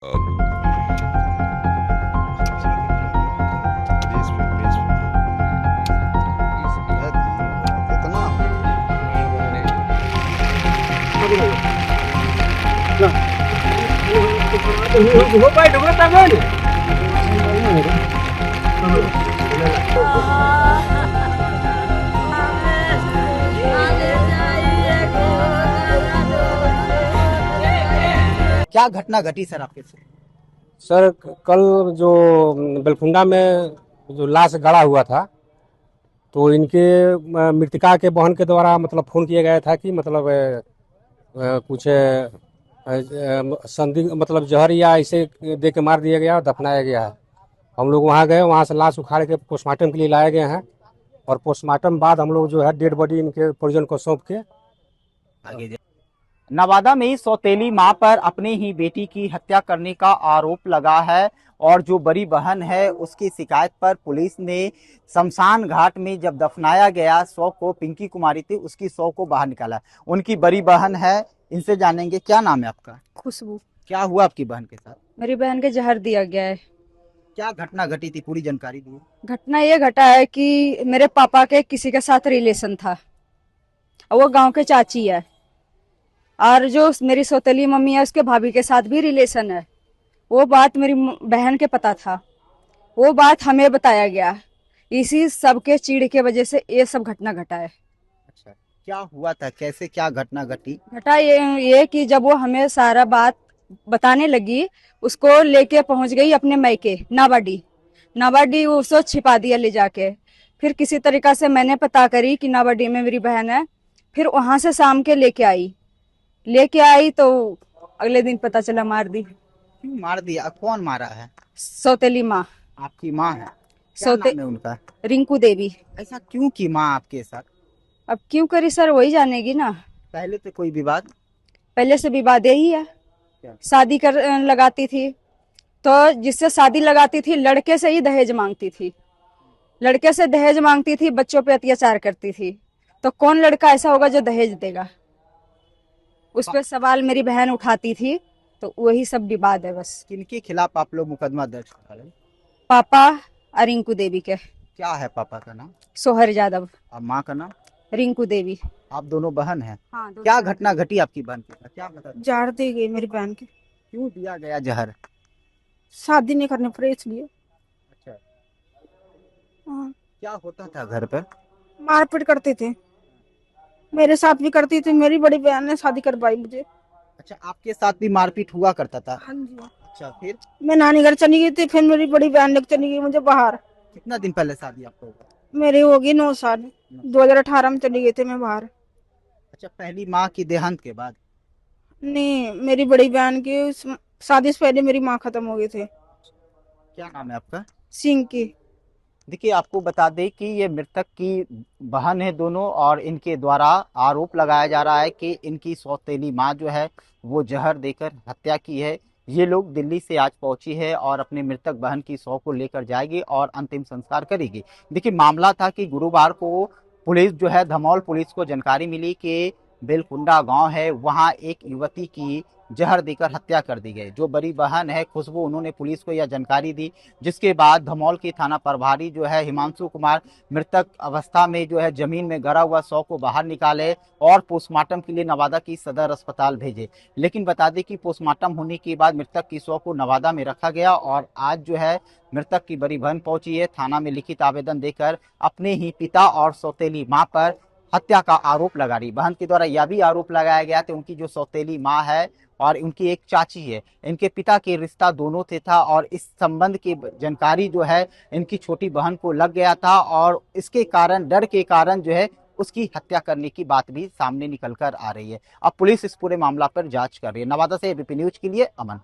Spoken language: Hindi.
क्या घटना घटी सर आपके साथ? सर कल जो बेलकुंडा में जो लाश गड़ा हुआ था, तो इनके मृतका के बहन के द्वारा मतलब फोन किया गया था कि मतलब कुछ संदिग्ध मतलब जहर या ऐसे दे के मार दिया गया और दफनाया गया है। हम लोग वहाँ गए, वहाँ से लाश उखाड़ के पोस्टमार्टम के लिए लाए गए हैं और पोस्टमार्टम बाद हम लोग जो है डेड बॉडी इनके परिजन को सौंप के आगे नवादा में सौतेली मां पर अपनी ही बेटी की हत्या करने का आरोप लगा है और जो बड़ी बहन है उसकी शिकायत पर पुलिस ने शमशान घाट में जब दफनाया गया शव को, पिंकी कुमारी थी उसकी शव को बाहर निकाला। उनकी बड़ी बहन है, इनसे जानेंगे। क्या नाम है आपका? खुशबू। क्या हुआ आपकी बहन के साथ? मेरी बहन के जहर दिया गया है। क्या घटना घटी थी, पूरी जानकारी दो। घटना ये घटा है कि मेरे पापा के किसी के साथ रिलेशन था और वो गांव के चाची है, और जो मेरी सौतेली मम्मी है उसके भाभी के साथ भी रिलेशन है। वो बात मेरी बहन के पता था, वो बात हमें बताया गया। इसी सब के चीड़ के वजह से ये सब घटना घटा है। अच्छा, क्या हुआ था, कैसे क्या घटना घटी? घटा ये कि जब वो हमें सारा बात बताने लगी, उसको लेके पहुंच गई अपने मैके नाबाडी उसको छिपा दिया ले जाके। फिर किसी तरीका से मैंने पता करी कि नाबाडी में मेरी बहन है। फिर वहां से शाम के लेके आई तो अगले दिन पता चला मार दी। क्यों मार दिया? कौन मारा है? सौतेली माँ। आपकी माँ है? क्या नाम है उनका? रिंकू देवी। ऐसा क्यों की माँ आपके साथ? अब क्यों करी सर, वही जानेगी ना। पहले तो कोई विवाद? पहले से विवाद यही है। शादी कर लगाती थी, तो जिससे शादी लगाती थी लड़के से ही दहेज मांगती थी। लड़के से दहेज मांगती थी, बच्चों पे अत्याचार करती थी। तो कौन लड़का ऐसा होगा जो दहेज देगा? उस पर सवाल मेरी बहन उठाती थी, तो वही सब विवाद है बस। किनके खिलाफ आप लोग मुकदमा दर्ज करा रहे? पापा और रिंकू देवी के। क्या है पापा का नाम? सोहर यादव। और माँ का नाम? रिंकू देवी। आप दोनों बहन हैं? हाँ। क्या घटना घटी आपकी बहन के साथ, क्या बता? जहर दी गई मेरी बहन की। क्यों दिया गया जहर? शादी नहीं करने पर इसलिए। अच्छा, हाँ। क्या होता था घर पर? मारपीट करते थे, मेरे साथ भी करती थी। मेरी बड़ी बहन ने शादी करवाई मुझे। अच्छा, आपके साथ भी मारपीट हुआ करता था? हाँ जी। अच्छा, फिर? मैं नानी घर चली गई थी, फिर मेरी बड़ी बहन लेकर चली गई मुझे बाहर। कितना दिन पहले शादी आपको हुआ? मेरी होगी 9 साल। 2018 में चली गई थी मैं बाहर। अच्छा, पहली माँ की देहांत के बाद? नहीं, मेरी बड़ी बहन की शादी से पहले मेरी माँ खत्म हो गई थी। क्या नाम है आपका? सिंह की। देखिए, आपको बता दें कि ये मृतक की बहन है दोनों, और इनके द्वारा आरोप लगाया जा रहा है कि इनकी सौतेली माँ जो है वो जहर देकर हत्या की है। ये लोग दिल्ली से आज पहुंची है और अपने मृतक बहन की शव को लेकर जाएगी और अंतिम संस्कार करेगी। देखिए, मामला था कि गुरुवार को पुलिस जो है, धमौल पुलिस को जानकारी मिली कि बेलकुंडा गांव है, वहां एक युवती की जहर देकर हत्या कर दी गई। जो बड़ी बहन है खुशबू, उन्होंने पुलिस को यह जानकारी दी, जिसके बाद धमौल के थाना प्रभारी जो है हिमांशु कुमार मृतक अवस्था में जो है जमीन में गड़ा हुआ शव को बाहर निकाले और पोस्टमार्टम के लिए नवादा की सदर अस्पताल भेजे। लेकिन बता दें कि पोस्टमार्टम होने के बाद मृतक की शव को नवादा में रखा गया और आज जो है मृतक की बड़ी बहन पहुंची है थाना में लिखित आवेदन देकर अपने ही पिता और सौतेली मां पर हत्या का आरोप लगा रही। बहन के द्वारा यह भी आरोप लगाया गया कि उनकी जो सौतेली मां है और उनकी एक चाची है, इनके पिता के रिश्ता दोनों से था और इस संबंध की जानकारी जो है इनकी छोटी बहन को लग गया था और इसके कारण, डर के कारण जो है उसकी हत्या करने की बात भी सामने निकल कर आ रही है। अब पुलिस इस पूरे मामला पर जांच कर रही है। नवादा से एबीपी न्यूज के लिए अमन।